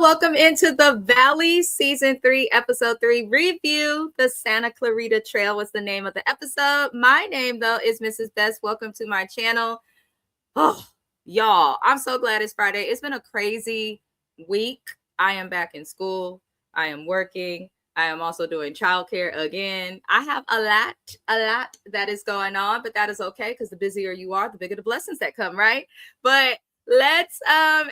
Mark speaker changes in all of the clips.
Speaker 1: Welcome into the Valley Season 3, Episode 3 review. The Santa Clarita Trail was the name of the episode. My name, though, is Mrs. Best. Welcome to my channel. Oh, y'all, I'm so glad it's Friday. It's been a crazy week. I am back in school. I am working. I am also doing childcare again. I have a lot that is going on, but that is okay because the busier you are, the bigger the blessings that come, right? But let's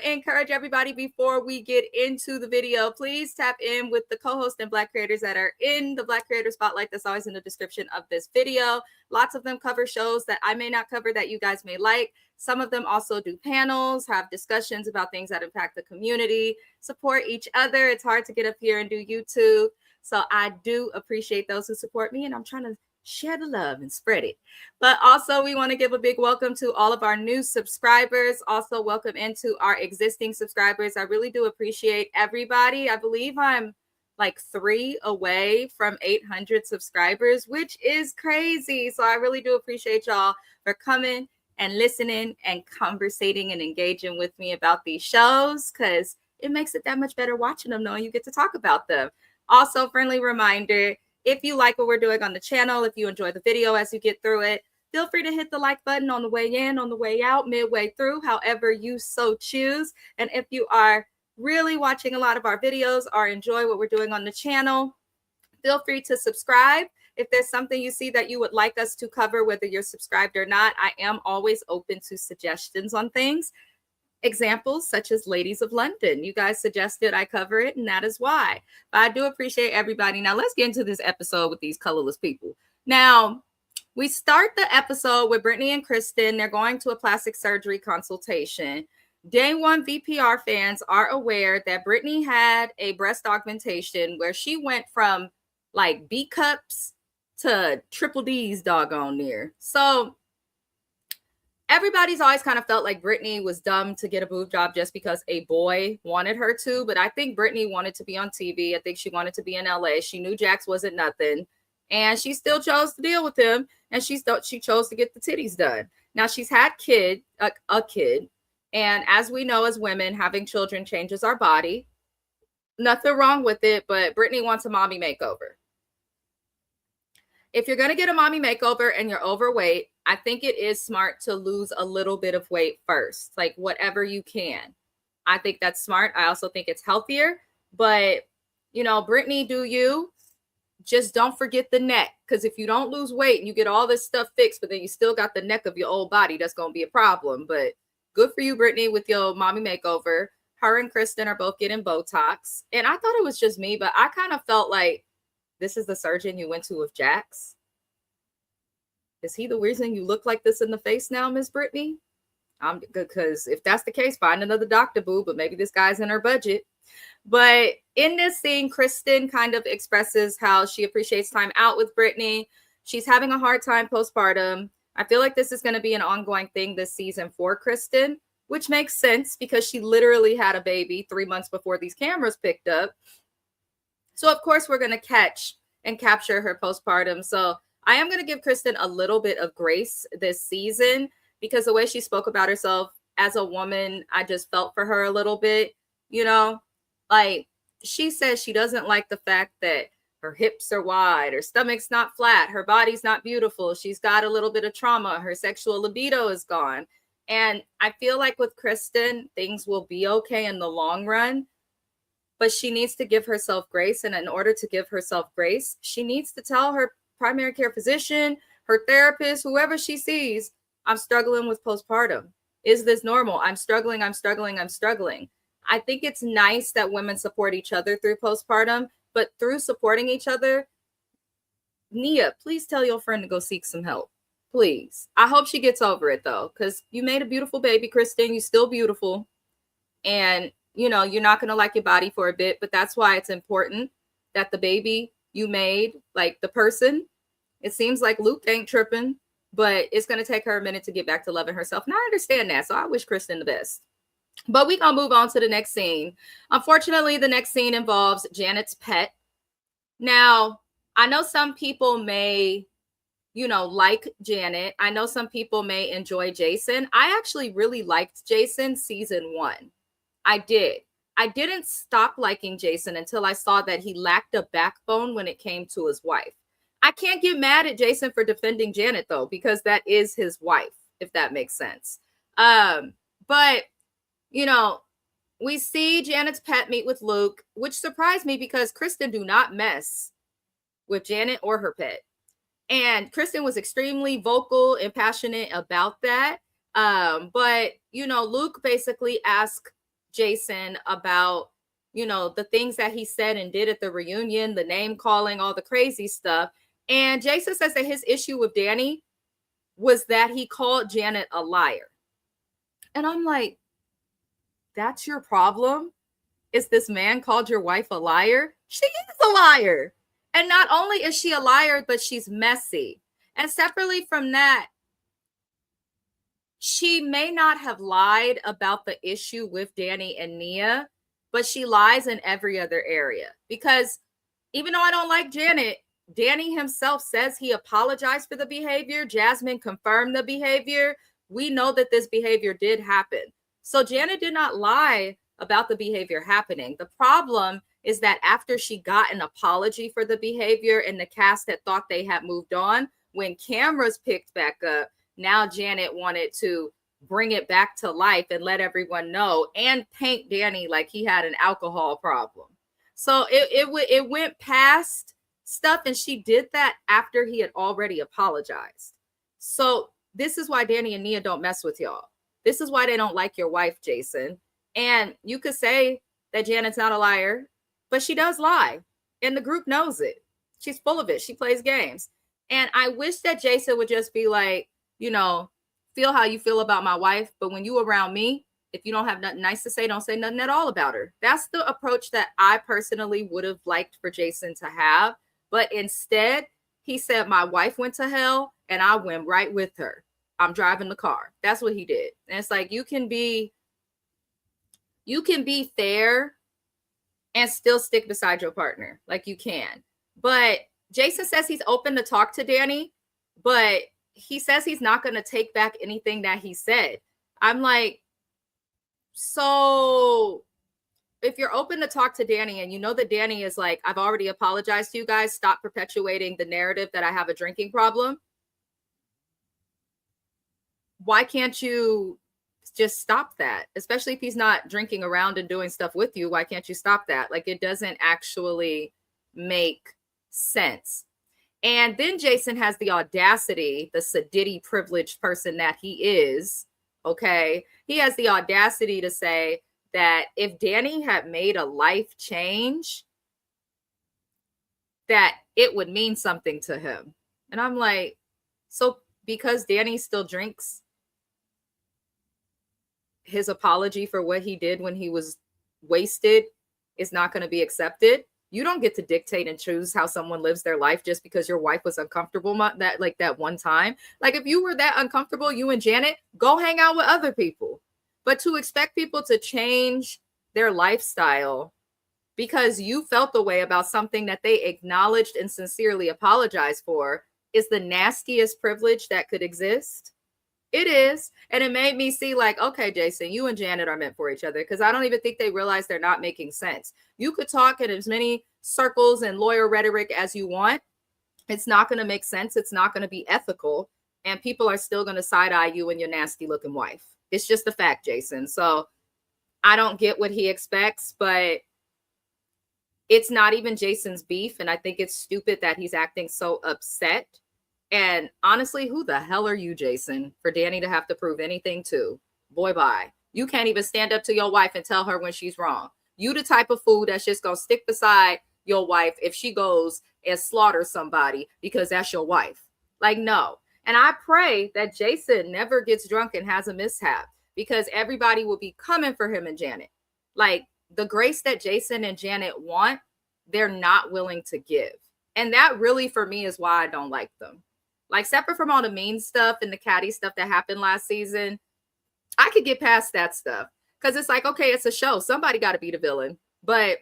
Speaker 1: encourage everybody before we get into the video. Please tap in with the co-host and Black creators that are in the Black Creator Spotlight that's always in the description of this video. Lots of them cover shows that I may not cover that you guys may like. Some of them also do panels, have discussions about things that impact the community, support each other. It's hard to get up here and do YouTube. So I do appreciate those who support me, and I'm trying to share the love and spread it. But also, we want to give a big welcome to all of our new subscribers. Also, welcome into our existing subscribers. I really do appreciate everybody. I believe I'm like 3 away from 800 subscribers, which is crazy. So I really do appreciate y'all for coming and listening and conversating and engaging with me about these shows, because it makes it that much better watching them, knowing you get to talk about them. Also, friendly reminder, if you like what we're doing on the channel, if you enjoy the video as you get through it, feel free to hit the like button on the way in, on the way out, midway through, however you so choose. And if you are really watching a lot of our videos or enjoy what we're doing on the channel, feel free to subscribe. If there's something you see that you would like us to cover, whether you're subscribed or not, I am always open to suggestions on things. Examples such as Ladies of London. You guys suggested I cover it, and that is why. But I do appreciate everybody. Now let's get into this episode with these colorless people. Now, we start the episode with Brittany and Kristen. They're going to a plastic surgery consultation. Day one VPR fans are aware that Brittany had a breast augmentation where she went from like B cups to triple D's doggone near. So everybody's always kind of felt like Brittany was dumb to get a boob job just because a boy wanted her to. But I think Brittany wanted to be on TV. I think she wanted to be in LA. She knew Jax wasn't nothing. And she still chose to deal with him. And she chose to get the titties done. Now, she's had a kid. And as we know, as women, having children changes our body. Nothing wrong with it. But Brittany wants a mommy makeover. If you're going to get a mommy makeover and you're overweight, I think it is smart to lose a little bit of weight first, like whatever you can. I think that's smart. I also think it's healthier. But, you know, Brittany, do you? Just don't forget the neck. Because if you don't lose weight and you get all this stuff fixed, but then you still got the neck of your old body, that's going to be a problem. But good for you, Brittany, with your mommy makeover. Her and Kristen are both getting Botox. And I thought it was just me, but I kind of felt like, this is the surgeon you went to with Jax? Is he the reason you look like this in the face now, Miss Brittany? I'm good, because if that's the case, find another doctor, boo, but maybe this guy's in her budget. But in this scene, Kristen kind of expresses how she appreciates time out with Brittany. She's having a hard time postpartum. I feel like this is going to be an ongoing thing this season for Kristen, which makes sense because she literally had a baby 3 months before these cameras picked up. So, of course, we're going to catch and capture her postpartum. So I am going to give Kristen a little bit of grace this season because the way she spoke about herself as a woman, I just felt for her a little bit, you know, like she says she doesn't like the fact that her hips are wide, her stomach's not flat, her body's not beautiful. She's got a little bit of trauma. Her sexual libido is gone. And I feel like with Kristen, things will be okay in the long run. But she needs to give herself grace. And in order to give herself grace, she needs to tell her primary care physician, her therapist, whoever she sees, I'm struggling with postpartum. Is this normal? I'm struggling. I think it's nice that women support each other through postpartum, but through supporting each other, Nia, please tell your friend to go seek some help. Please. I hope she gets over it, though, because you made a beautiful baby, Kristen. You're still beautiful. And you know, you're not going to like your body for a bit, but that's why it's important that the baby you made, like the person, it seems like Luke ain't tripping, but it's going to take her a minute to get back to loving herself. And I understand that. So I wish Kristen the best. But we're going to move on to the next scene. Unfortunately, the next scene involves Janet's pet. Now, I know some people may, you know, like Janet. I know some people may enjoy Jason. I actually really liked Jason season 1. I did. I didn't stop liking Jason until I saw that he lacked a backbone when it came to his wife. I can't get mad at Jason for defending Janet, though, because that is his wife, if that makes sense. But, you know, we see Janet's pet meet with Luke, which surprised me because Kristen do not mess with Janet or her pet. And Kristen was extremely vocal and passionate about that. But, you know, Luke basically asked Jason about, you know, the things that he said and did at the reunion, the name calling, all the crazy stuff. And Jason says that his issue with Danny was that he called Janet a liar. And I'm like, that's your problem? Is this man called your wife a liar? She is a liar. And not only is she a liar, but she's messy. And separately from that, she may not have lied about the issue with Danny and Nia, but she lies in every other area. Because even though I don't like Janet, Danny himself says he apologized for the behavior. Jasmine confirmed the behavior. We know that this behavior did happen. So Janet did not lie about the behavior happening. The problem is that after she got an apology for the behavior and the cast had thought they had moved on, when cameras picked back up, now Janet wanted to bring it back to life and let everyone know and paint Danny like he had an alcohol problem. So it went past stuff, and she did that after he had already apologized. So this is why Danny and Nia don't mess with y'all. This is why they don't like your wife, Jason. And you could say that Janet's not a liar, but she does lie. And the group knows it. She's full of it. She plays games. And I wish that Jason would just be like, you know, feel how you feel about my wife. But when you around me, if you don't have nothing nice to say, don't say nothing at all about her. That's the approach that I personally would have liked for Jason to have. But instead, he said, my wife went to hell and I went right with her. I'm driving the car. That's what he did. And it's like, you can be fair and still stick beside your partner. Like, you can. But Jason says he's open to talk to Danny, but he says he's not going to take back anything that he said. I'm like, so if you're open to talk to Danny and you know that Danny is like, I've already apologized to you guys, stop perpetuating the narrative that I have a drinking problem. Why can't you just stop that? Especially if he's not drinking around and doing stuff with you. Why can't you stop that? Like, it doesn't actually make sense. And then Jason has the audacity, the sedity privileged person that he is, okay? He has the audacity to say that if Danny had made a life change, that it would mean something to him. And I'm like, so because Danny still drinks, his apology for what he did when he was wasted is not going to be accepted? You don't get to dictate and choose how someone lives their life just because your wife was uncomfortable that one time. Like, if you were that uncomfortable, you and Janet, go hang out with other people. But to expect people to change their lifestyle because you felt the way about something that they acknowledged and sincerely apologized for is the nastiest privilege that could exist. It is. And it made me see, like, okay, Jason, you and Janet are meant for each other, because I don't even think they realize they're not making sense. You could talk in as many circles and lawyer rhetoric as you want. It's not going to make sense. It's not going to be ethical. And people are still going to side eye you and your nasty looking wife. It's just a fact, Jason. So I don't get what he expects, but it's not even Jason's beef. And I think it's stupid that he's acting so upset. And honestly, who the hell are you, Jason, for Danny to have to prove anything to? Boy, bye. You can't even stand up to your wife and tell her when she's wrong. You the type of fool that's just going to stick beside your wife if she goes and slaughters somebody because that's your wife. Like, no. And I pray that Jason never gets drunk and has a mishap, because everybody will be coming for him and Janet. Like, the grace that Jason and Janet want, they're not willing to give. And that really, for me, is why I don't like them. Like, separate from all the mean stuff and the catty stuff that happened last season, I could get past that stuff. Because it's like, okay, it's a show. Somebody got to be the villain. But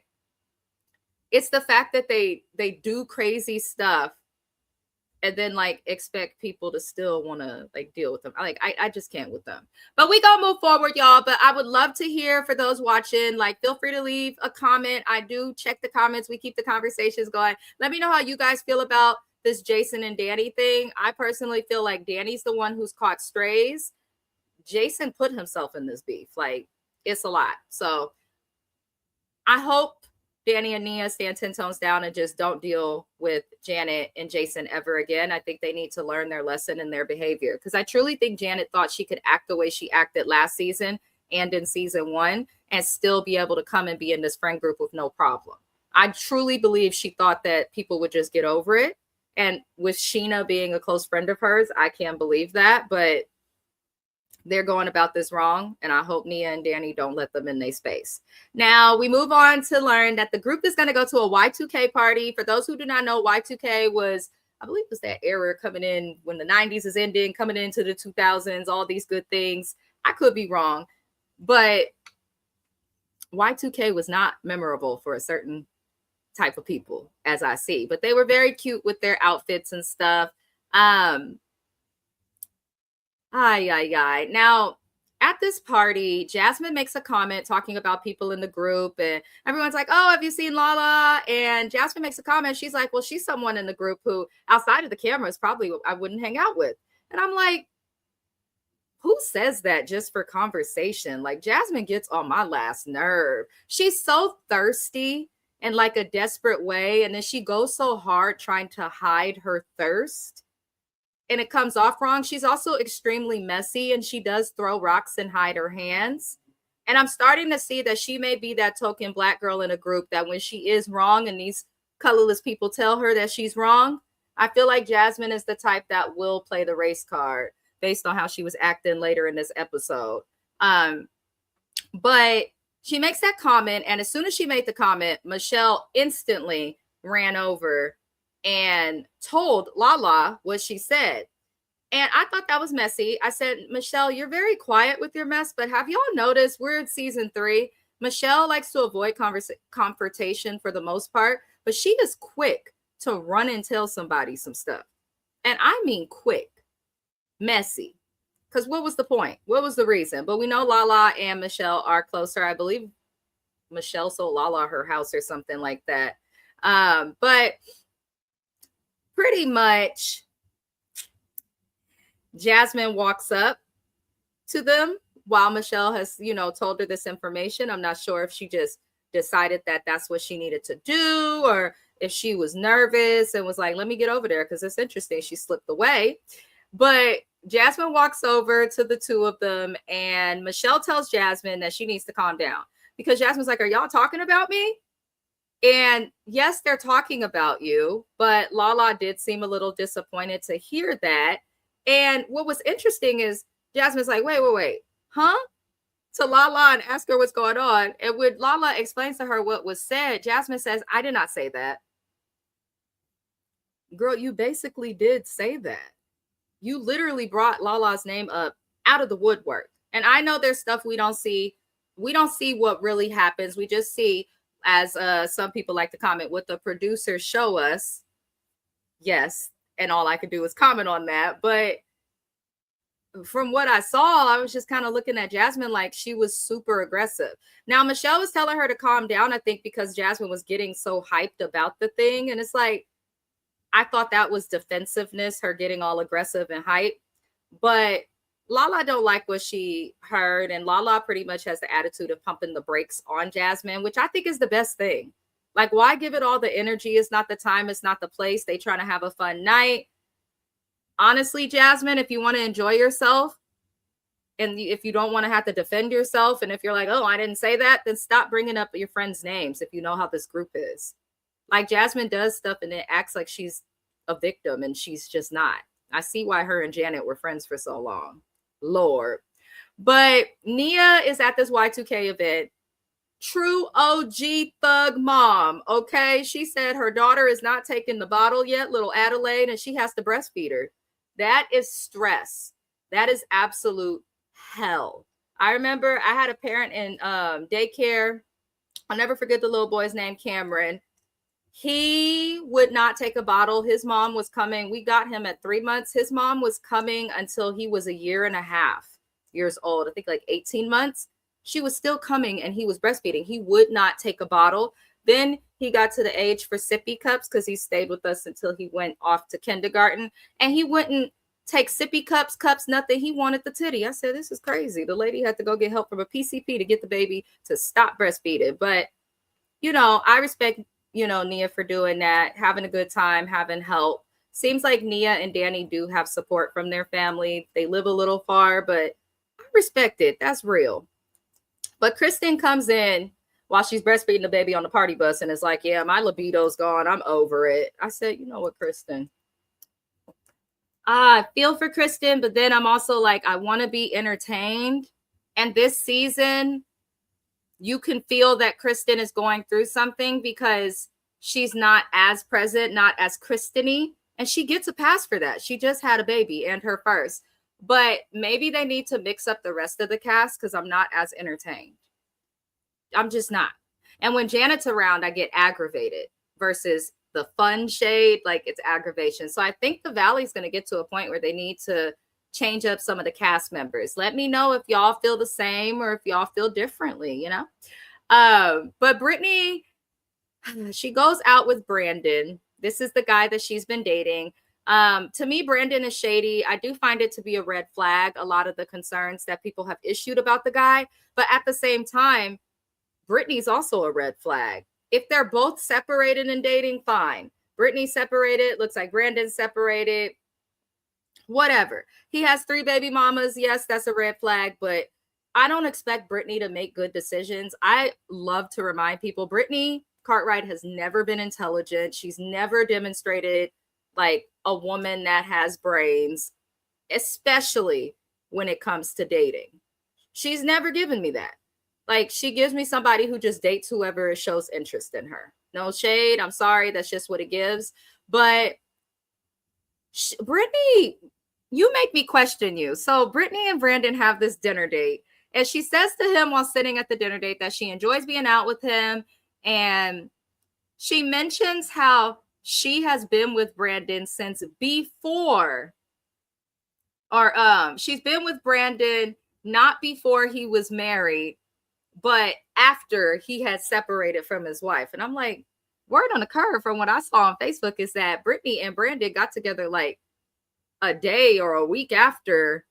Speaker 1: it's the fact that they do crazy stuff and then like expect people to still want to like deal with them. I just can't with them. But we gonna move forward, y'all. But I would love to hear, for those watching, like, feel free to leave a comment. I do check the comments. We keep the conversations going. Let me know how you guys feel about this Jason and Danny thing. I personally feel like Danny's the one who's caught strays. Jason put himself in this beef. Like, it's a lot. So I hope Danny and Nia stand 10 tones down and just don't deal with Janet and Jason ever again. I think they need to learn their lesson in their behavior, because I truly think Janet thought she could act the way she acted last season and in season 1 and still be able to come and be in this friend group with no problem. I truly believe she thought that people would just get over it. And with Sheena being a close friend of hers, I can't believe that. But they're going about this wrong, and I hope Nia and Danny don't let them in their space. Now, we move on to learn that the group is going to go to a Y2K party. For those who do not know, Y2K was, I believe it was that era coming in when the 90s is ending, coming into the 2000s, all these good things. I could be wrong, but Y2K was not memorable for a certain type of people, as I see. But they were very cute with their outfits and stuff. Now, at this party, Jasmine makes a comment talking about people in the group, and everyone's like, oh, have you seen Lala? And Jasmine makes a comment. She's like, well, she's someone in the group who, outside of the cameras, probably I wouldn't hang out with. And I'm like, who says that just for conversation? Like, Jasmine gets on my last nerve. She's so thirsty in like a desperate way, and then she goes so hard trying to hide her thirst, and it comes off wrong. She's also extremely messy, and she does throw rocks and hide her hands. And I'm starting to see that she may be that token Black girl in a group that when she is wrong and these colorless people tell her that she's wrong, I feel like Jasmine is the type that will play the race card based on how she was acting later in this episode. But she makes that comment, and as soon as she made the comment, Michelle instantly ran over and told Lala what she said. And I thought that was messy. I said, Michelle, you're very quiet with your mess, but have y'all noticed we're in season 3? Michelle likes to avoid confrontation for the most part, but she is quick to run and tell somebody some stuff. And I mean quick, messy. Because what was the point? What was the reason? But we know Lala and Michelle are closer. I believe Michelle sold Lala her house or something like that. But pretty much, Jasmine walks up to them while Michelle has, told her this information. I'm not sure if she just decided that that's what she needed to do, or if she was nervous and was like, let me get over there because it's interesting. She slipped away. But Jasmine walks over to the two of them, and Michelle tells Jasmine that she needs to calm down, because Jasmine's like, are y'all talking about me? And yes, they're talking about you, but Lala did seem a little disappointed to hear that. And what was interesting is Jasmine's like, wait, huh? To Lala and ask her what's going on. And when Lala explains to her what was said, Jasmine says, I did not say that. Girl, you basically did say that. You literally brought Lala's name up out of the woodwork. And I know there's stuff we don't see. We don't see what really happens. We just see, as some people like to comment, what the producers show us. Yes. And all I could do is comment on that. But from what I saw, I was just kind of looking at Jasmine like she was super aggressive. Now, Michelle was telling her to calm down, I think, because Jasmine was getting so hyped about the thing. And it's like, I thought that was defensiveness, her getting all aggressive and hyped. But Lala don't like what she heard. And Lala pretty much has the attitude of pumping the brakes on Jasmine, which I think is the best thing. Like, why give it all the energy? It's not the time. It's not the place. They trying to have a fun night. Honestly, Jasmine, if you want to enjoy yourself and if you don't want to have to defend yourself, and if you're like, oh, I didn't say that, then stop bringing up your friends' names if you know how this group is. Like, Jasmine does stuff and it acts like she's a victim, and she's just not. I see why her and Janet were friends for so long. Lord. But Nia is at this Y2K event. True OG thug mom, okay? She said her daughter is not taking the bottle yet, little Adelaide, and she has to breastfeed her. That is stress. That is absolute hell. I remember I had a parent in daycare. I'll never forget the little boy's name, Cameron. He would not take a bottle. His mom was coming. We got him at 3 months. His mom was coming until he was 1.5 years old. I think like 18 months. She was still coming and he was breastfeeding. He would not take a bottle. Then he got to the age for sippy cups because he stayed with us until he went off to kindergarten. And he wouldn't take sippy cups, nothing. He wanted the titty. I said, this is crazy. The lady had to go get help from a PCP to get the baby to stop breastfeeding. But, I respect, Nia for doing that, having a good time, having help. Seems like Nia and Danny do have support from their family. They live a little far, but I respect it. That's real. But Kristen comes in while she's breastfeeding the baby on the party bus and is like, yeah, my libido's gone. I'm over it. I said, you know what, Kristen? I feel for Kristen, but then I'm also like, I want to be entertained. And this season, you can feel that Kristen is going through something because she's not as present, not as Kristen-y, and she gets a pass for that. She just had a baby and her first. But maybe they need to mix up the rest of the cast because I'm not as entertained. I'm just not. And when Janet's around, I get aggravated versus the fun shade, like it's aggravation. So I think the Valley's going to get to a point where they need to change up some of the cast members. Let me know if y'all feel the same or if y'all feel differently, But Brittany, she goes out with Brandon. This is the guy that she's been dating. To me, Brandon is shady. I do find it to be a red flag, a lot of the concerns that people have issued about the guy. But at the same time, Brittany's also a red flag. If they're both separated and dating, fine. Brittany separated, looks like Brandon separated, whatever. He has 3 baby mamas. Yes, that's a red flag, but I don't expect Brittany to make good decisions. I love to remind people, Brittany Cartwright has never been intelligent. She's never demonstrated like a woman that has brains, especially when it comes to dating. She's never given me that. Like, she gives me somebody who just dates whoever shows interest in her. No shade. I'm sorry. That's just what it gives. But Brittany, you make me question you. So Brittany and Brandon have this dinner date. And she says to him while sitting at the dinner date that she enjoys being out with him. And she mentions how she has been with Brandon since before. Or she's been with Brandon not before he was married, but after he had separated from his wife. And I'm like, word on the curve from what I saw on Facebook is that Brittany and Brandon got together like a day or a week after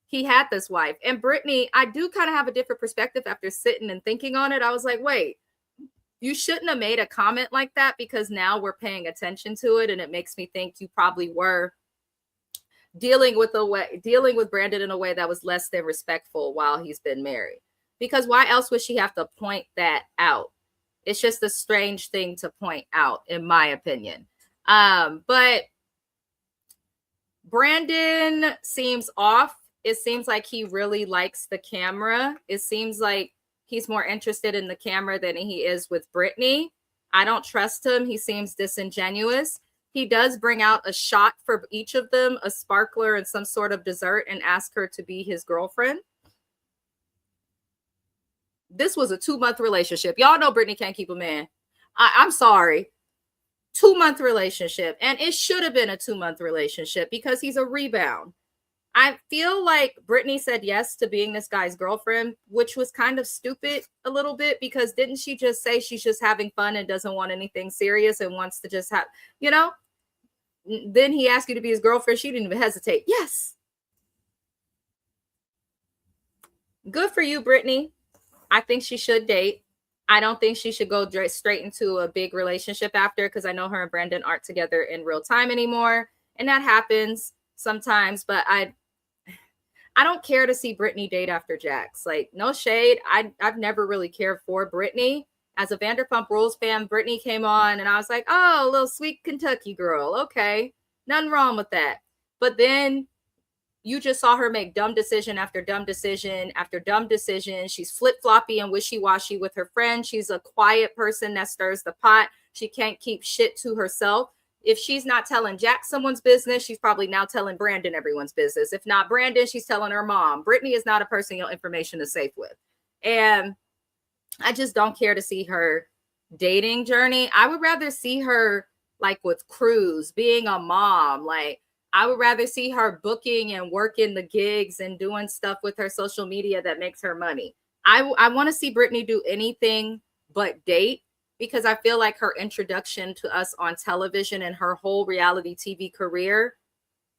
Speaker 1: he had this wife. And Brittany, I do kind of have a different perspective after sitting and thinking on it. I was like, wait, you shouldn't have made a comment like that because now we're paying attention to it. And it makes me think you probably were dealing with Brandon in a way that was less than respectful while he's been married. Because why else would she have to point that out? It's just a strange thing to point out, in my opinion. But Brandon seems off. It seems like he really likes the camera. It seems like he's more interested in the camera than he is with Brittany. I don't trust him. He seems disingenuous. He does bring out a shot for each of them, a sparkler and some sort of dessert, and ask her to be his girlfriend. This was a 2-month relationship. Y'all know Brittany can't keep a man. I'm sorry. 2-month relationship. And it should have been a 2-month relationship because he's a rebound. I feel like Brittany said yes to being this guy's girlfriend, which was kind of stupid a little bit because didn't she just say she's just having fun and doesn't want anything serious and wants to just have, Then he asked you to be his girlfriend. She didn't even hesitate. Yes. Good for you, Brittany. I think she should date. I don't think she should go straight into a big relationship after because I know her and Brandon aren't together in real time anymore. And that happens sometimes. But I don't care to see Brittany date after Jax. Like, no shade. I've never really cared for Brittany. As a Vanderpump Rules fan, Brittany came on and I was like, oh, a little sweet Kentucky girl. Okay. Nothing wrong with that. But then you just saw her make dumb decision after dumb decision after dumb decision. She's flip-floppy and wishy-washy with her friends. She's a quiet person that stirs the pot. She can't keep shit to herself. If she's not telling Jack someone's business, she's probably now telling Brandon everyone's business. If not Brandon, she's telling her mom. Brittany is not a person your information is safe with. And I just don't care to see her dating journey. I would rather see her like with Cruz, being a mom. Like, I would rather see her booking and working the gigs and doing stuff with her social media that makes her money. I want to see Britney do anything but date, because I feel like her introduction to us on television and her whole reality TV career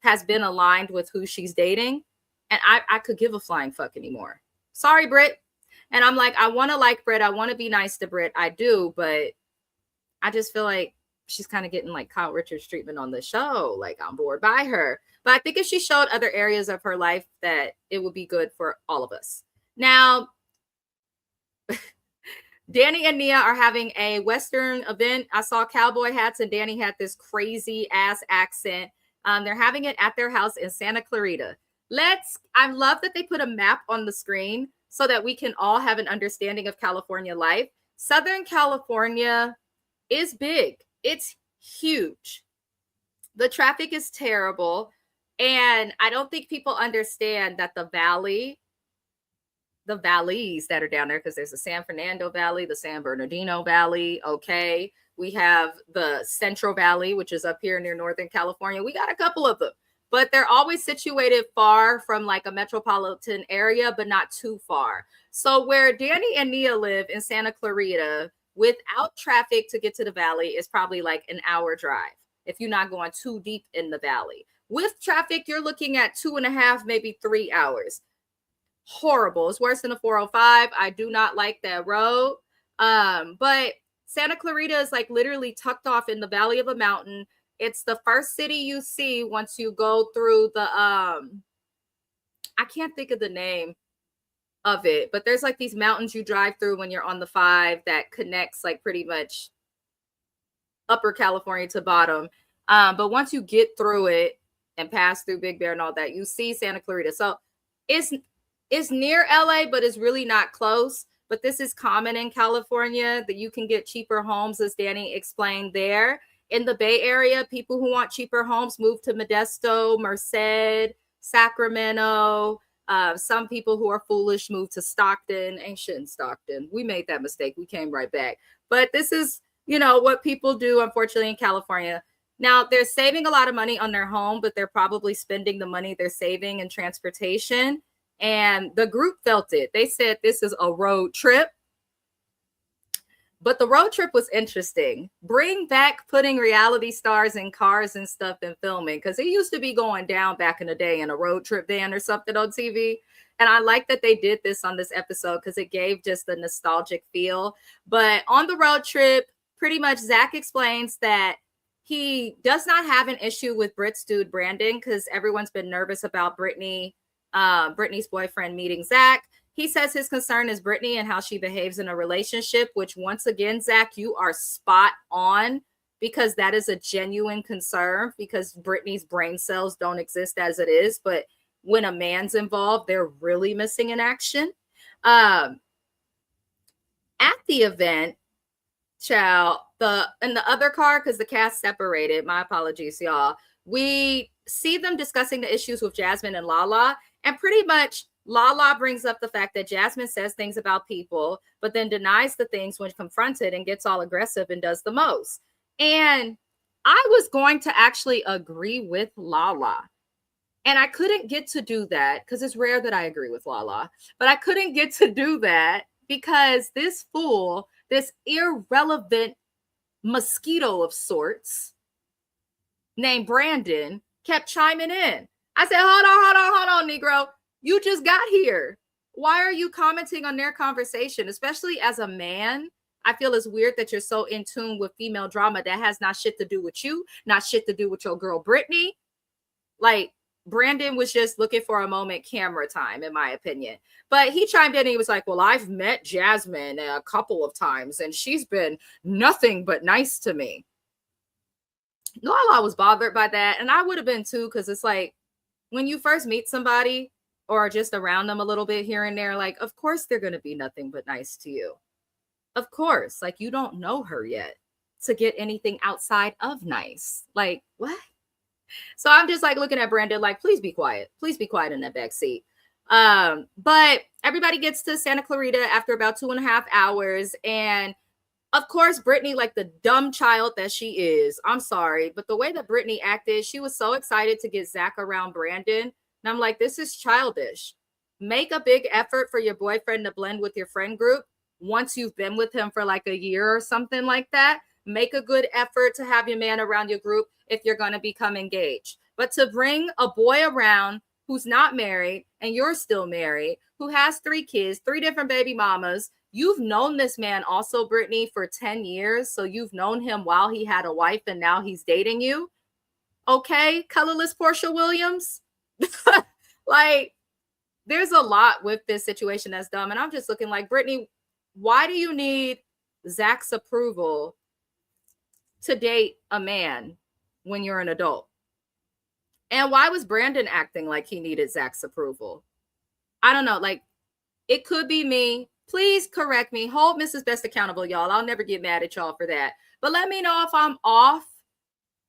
Speaker 1: has been aligned with who she's dating. And I could give a flying fuck anymore. Sorry, Brit. And I'm like, I want to like Brit. I want to be nice to Brit. I do, but I just feel like she's kind of getting like Kyle Richards treatment on the show. Like, I'm bored by her. But I think if she showed other areas of her life, that it would be good for all of us. Now, Danny and Nia are having a Western event. I saw cowboy hats, and Danny had this crazy ass accent. They're having it at their house in Santa Clarita. I love that they put a map on the screen so that we can all have an understanding of California life. Southern California is big. It's huge. The traffic is terrible. And I don't think people understand that the valleys that are down there, because there's the San Fernando Valley, the San Bernardino Valley. Okay. We have the Central Valley, which is up here near Northern California. We got a couple of them, but they're always situated far from like a metropolitan area, but not too far. So where Danny and Nia live in Santa Clarita, without traffic to get to the valley, is probably like an hour drive if you're not going too deep in the valley. With traffic, you're looking at 2.5, maybe 3 hours. Horrible. It's worse than a 405. I do not like that road. But Santa Clarita is like literally tucked off in the valley of a mountain. It's the first city you see once you go through the I can't think of the name of it, but there's like these mountains you drive through when you're on the 5 that connects like pretty much upper California to bottom. But once you get through it and pass through Big Bear and all that, you see Santa Clarita. So it's near LA, but it's really not close. But this is common in California, that you can get cheaper homes, as Danny explained there. In the Bay Area, people who want cheaper homes move to Modesto, Merced, Sacramento. Some people who are foolish move to Stockton. Ain't shit in Stockton. We made that mistake. We came right back. But this is, what people do, unfortunately, in California. Now, they're saving a lot of money on their home, but they're probably spending the money they're saving in transportation. And the group felt it. They said this is a road trip. But the road trip was interesting. Bring back putting reality stars in cars and stuff and filming, because it used to be going down back in the day in a road trip van or something on TV. And I like that they did this on this episode because it gave just the nostalgic feel. But on the road trip, pretty much Zach explains that he does not have an issue with Brit's dude Brandon, because everyone's been nervous about Brittany's boyfriend meeting Zach. He says his concern is Brittany and how she behaves in a relationship, which once again, Zach, you are spot on, because that is a genuine concern, because Brittany's brain cells don't exist as it is. But when a man's involved, they're really missing in action. At the event, child, in the other car, because the cast separated, my apologies, y'all, we see them discussing the issues with Jasmine and Lala. And pretty much Lala brings up the fact that Jasmine says things about people, but then denies the things when confronted and gets all aggressive and does the most. And I was going to actually agree with Lala. And I couldn't get to do that, because it's rare that I agree with Lala. But I couldn't get to do that because this fool, this irrelevant mosquito of sorts named Brandon, kept chiming in. I said, hold on, Negro. You just got here. Why are you commenting on their conversation? Especially as a man, I feel it's weird that you're so in tune with female drama that has not shit to do with you, not shit to do with your girl Brittany. Like, Brandon was just looking for a moment camera time, in my opinion. But he chimed in and he was like, well, I've met Jasmine a couple of times and she's been nothing but nice to me. Lala was bothered by that. And I would have been too, because it's like, when you first meet somebody or just around them a little bit here and there, like, of course they're going to be nothing but nice to you. Of course. Like, you don't know her yet to get anything outside of nice. Like, what? So I'm just like looking at Brandon like, please be quiet. Please be quiet in that back seat. But everybody gets to Santa Clarita after about 2.5 hours. And Of course, Brittany, like the dumb child that she is, I'm sorry, but the way that Brittany acted, she was so excited to get Zach around Brandon. And I'm like, this is childish. Make a big effort for your boyfriend to blend with your friend group once you've been with him for like a year or something like that. Make a good effort to have your man around your group if you're going to become engaged. But to bring a boy around who's not married and you're still married, who has 3 kids, 3 different baby mamas, you've known this man also, Brittany, for 10 years. So you've known him while he had a wife and now he's dating you. Okay, colorless Portia Williams. Like, there's a lot with this situation that's dumb. And I'm just looking like, Brittany, why do you need Zach's approval to date a man when you're an adult? And why was Brandon acting like he needed Zach's approval? I don't know. Like, it could be me. Please correct me. Hold Mrs. Best accountable, y'all. I'll never get mad at y'all for that. But let me know if I'm off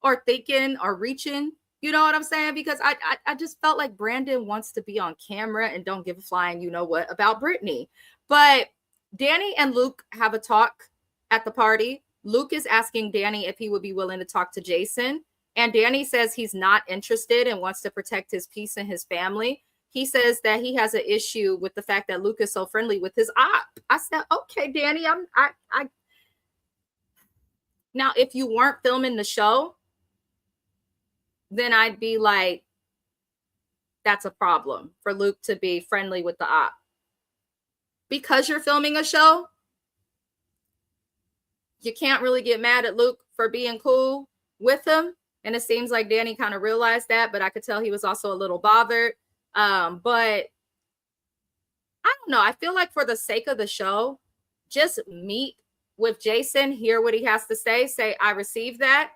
Speaker 1: or thinking or reaching. You know what I'm saying? Because I just felt like Brandon wants to be on camera and don't give a flying you know what about Brittany. But Danny and Luke have a talk at the party. Luke is asking Danny if he would be willing to talk to Jason. And Danny says he's not interested and wants to protect his peace and his family. He says that he has an issue with the fact that Luke is so friendly with his op. I said, okay, Danny, I now if you weren't filming the show, then I'd be like, that's a problem for Luke to be friendly with the op. Because you're filming a show, you can't really get mad at Luke for being cool with him. And it seems like Danny kind of realized that, but I could tell he was also a little bothered. But I don't know. I feel like for the sake of the show, just meet with Jason, hear what he has to say, I received that.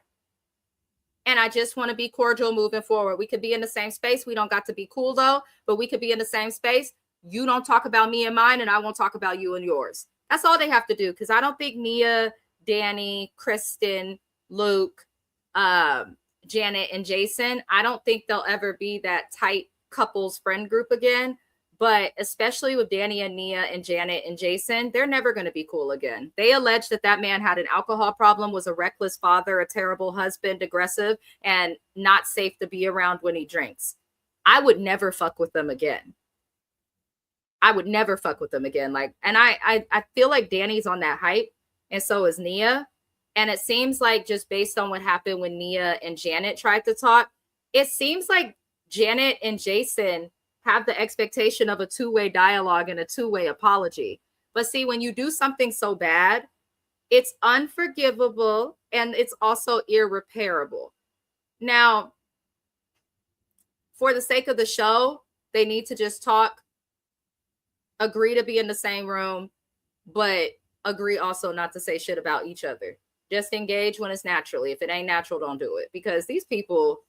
Speaker 1: And I just want to be cordial moving forward. We could be in the same space. We don't got to be cool though, but we could be in the same space. You don't talk about me and mine, and I won't talk about you and yours. That's all they have to do. Because I don't think Nia, Danny, Kristen, Luke, Janet, and Jason, I don't think they'll ever be that tight couples friend group again. But especially with Danny and Nia and Janet and Jason, they're never going to be cool again. They allege that man had an alcohol problem, was a reckless father, a terrible husband, aggressive, and not safe to be around when he drinks. I would never fuck with them again. I would never fuck with them again. Like, and I feel like Danny's on that hype, and so is Nia. And it seems like, just based on what happened when Nia and Janet tried to talk, it seems like Janet and Jason have the expectation of a 2-way dialogue and a 2-way apology. But see, when you do something so bad, it's unforgivable and it's also irreparable. Now, for the sake of the show, they need to just talk, agree to be in the same room, but agree also not to say shit about each other. Just engage when it's naturally. If it ain't natural, don't do it. Because these people,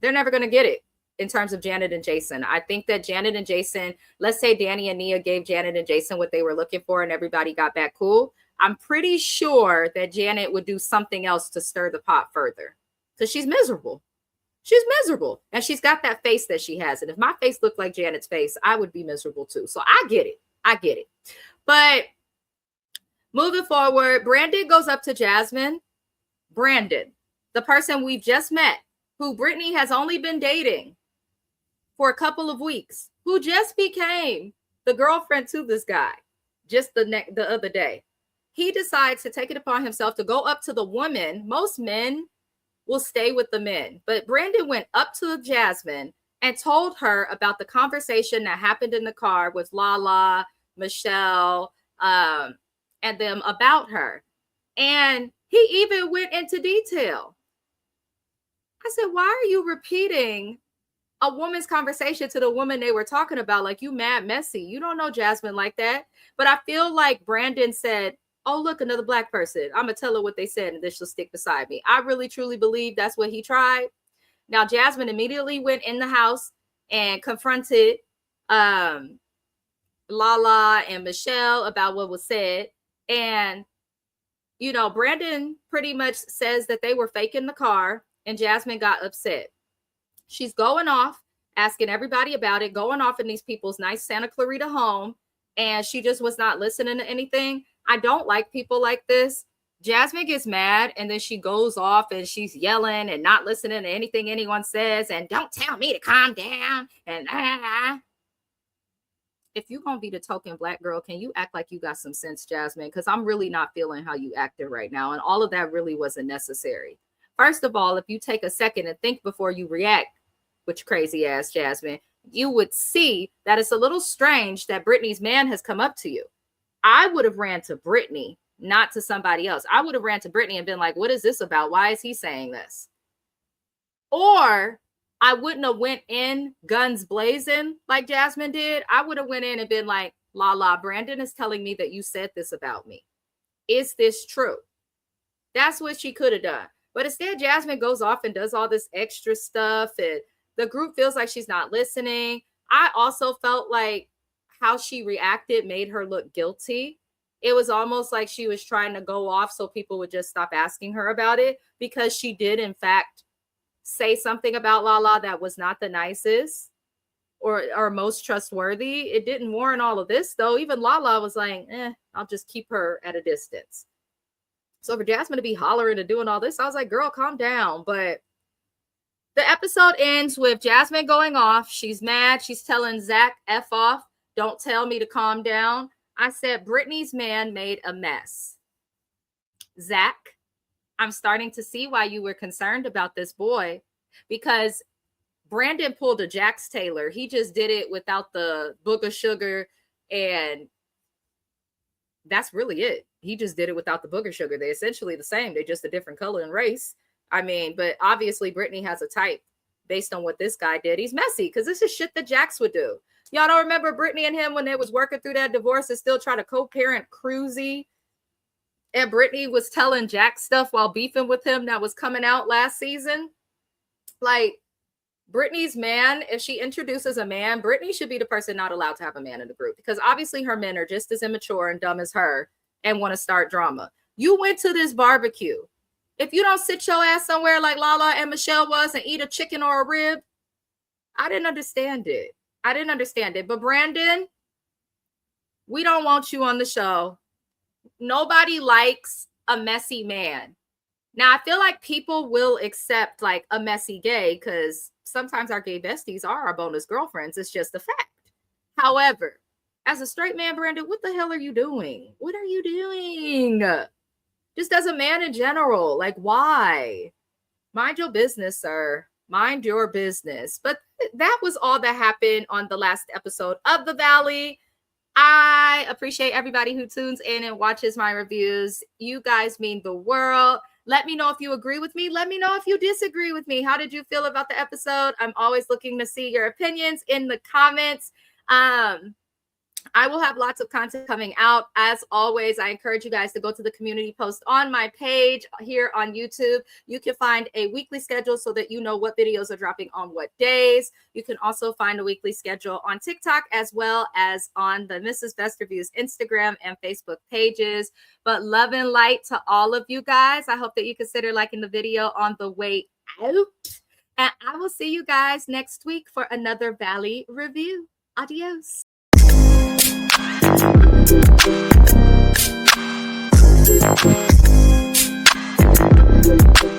Speaker 1: they're never going to get it. In terms of Janet and Jason, I think that Janet and Jason, let's say Danny and Nia gave Janet and Jason what they were looking for and everybody got back cool. I'm pretty sure that Janet would do something else to stir the pot further, because she's miserable. She's miserable. And she's got that face that she has. And if my face looked like Janet's face, I would be miserable too. So I get it. I get it. But moving forward, Brandon goes up to Jasmine. Brandon, the person we've just met, who Brittany has only been dating for a couple of weeks, who just became the girlfriend to this guy just the other day. He decides to take it upon himself to go up to the woman. Most men will stay with the men, but Brandon went up to Jasmine and told her about the conversation that happened in the car with Lala, Michelle, and them about her. And he even went into detail. I said, why are you repeating a woman's conversation to the woman they were talking about? Like, you mad messy. You don't know Jasmine like that. But I feel like Brandon said, oh, look, another black person. I'm going to tell her what they said and then she'll stick beside me. I really, truly believe that's what he tried. Now, Jasmine immediately went in the house and confronted Lala and Michelle about what was said. And, you know, Brandon pretty much says that they were faking the car, and Jasmine got upset. She's going off, asking everybody about it, going off in these people's nice Santa Clarita home, and she just was not listening to anything. I don't like people like this. Jasmine gets mad and then she goes off and she's yelling and not listening to anything anyone says and don't tell me to calm down and If you're going to be the token black girl, can you act like you got some sense, Jasmine? Because I'm really not feeling how you acted right now. And all of that really wasn't necessary. First of all, if you take a second and think before you react, which crazy ass Jasmine, you would see that it's a little strange that Brittany's man has come up to you. I would have ran to Brittany, not to somebody else. I would have ran to Brittany and been like, what is this about? Why is he saying this? Or I wouldn't have went in guns blazing like Jasmine did. I would have went in and been like, La, Brandon is telling me that you said this about me. Is this true? That's what she could have done. But instead, Jasmine goes off and does all this extra stuff. And the group feels like she's not listening. I also felt like how she reacted made her look guilty. It was almost like she was trying to go off so people would just stop asking her about it, because she did, in fact, say something about Lala that was not the nicest or most trustworthy. It didn't warrant all of this, though. Even Lala was like, I'll just keep her at a distance. So for Jasmine to be hollering and doing all this, I was like, girl, calm down. But the episode ends with Jasmine going off. She's mad. She's telling Zach, F off. Don't tell me to calm down. I said, Brittany's man made a mess. Zach, I'm starting to see why you were concerned about this boy, because Brandon pulled a Jax Taylor. He just did it without the booger sugar, and that's really it. He just did it without the booger sugar. They're essentially the same. They're just a different color and race. I mean, but obviously Brittany has a type based on what this guy did. He's messy because this is shit that Jax would do. Y'all don't remember Brittany and him when they was working through that divorce and still try to co-parent Cruzy? And Brittany was telling Jax stuff while beefing with him that was coming out last season. Like, Brittany's man, if she introduces a man, Brittany should be the person not allowed to have a man in the group, because obviously her men are just as immature and dumb as her and want to start drama. You went to this barbecue. If you don't sit your ass somewhere like Lala and Michelle was and eat a chicken or a rib, I didn't understand it. But Brandon, we don't want you on the show. Nobody likes a messy man. Now, I feel like people will accept like a messy gay because sometimes our gay besties are our bonus girlfriends. It's just a fact. However, as a straight man, Brandon, what the hell are you doing? What are you doing? Just as a man in general, like, why? Mind your business, sir. Mind your business. But that was all that happened on the last episode of The Valley. I appreciate everybody who tunes in and watches my reviews. You guys mean the world. Let me know if you agree with me. Let me know if you disagree with me. How did you feel about the episode? I'm always looking to see your opinions in the comments. I will have lots of content coming out. As always, I encourage you guys to go to the community post on my page here on YouTube. You can find a weekly schedule so that you know what videos are dropping on what days. You can also find a weekly schedule on TikTok as well as on the Mrs. Best Reviews Instagram and Facebook pages. But love and light to all of you guys. I hope that you consider liking the video on the way out. And I will see you guys next week for another Valley review. Adios. Thank you.